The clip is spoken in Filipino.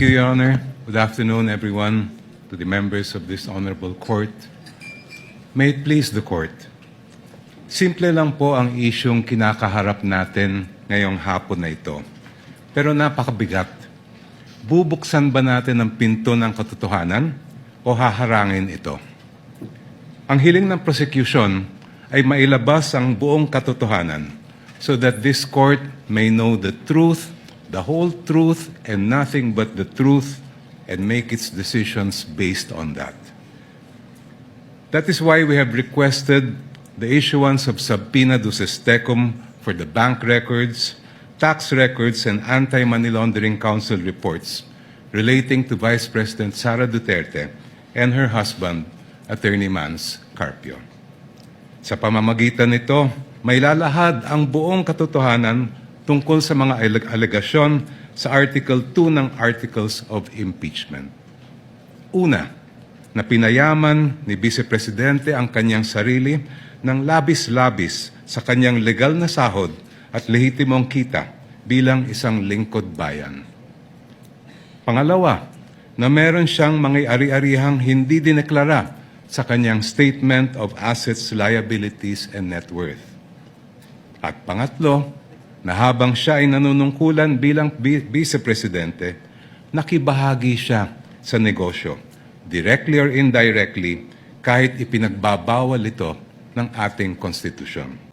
Thank you, Your Honor. Good afternoon, everyone, to the members of this honorable court. May it please the court. Simple lang po ang isyong kinakaharap natin ngayong hapon na ito. Pero napakabigat. Bubuksan ba natin ang pinto ng katotohanan o haharangin ito? Ang hiling ng prosecution ay mailabas ang buong katotohanan so that this court may know the truth, the whole truth, and nothing but the truth, and make its decisions based on that. That is why we have requested the issuance of subpoena duces tecum for the bank records, tax records, and anti-money laundering council reports relating to Vice President Sara Duterte and her husband, Attorney Mans Carpio. Sa pamamagitan nito, may lalahad ang buong katotohanan tungkol sa mga alegasyon sa Article 2 ng Articles of Impeachment. Una, na pinayaman ni Vice Presidente ang kanyang sarili ng labis-labis sa kanyang legal na sahod at lehitimong kita bilang isang lingkod bayan. Pangalawa, na meron siyang mga ari-arihang hindi dineklara sa kanyang Statement of Assets, Liabilities, and Net Worth. At pangatlo, na habang siya ay nanunungkulan bilang Vice Presidente, nakibahagi siya sa negosyo, directly or indirectly, kahit ipinagbabawal ito ng ating konstitusyon.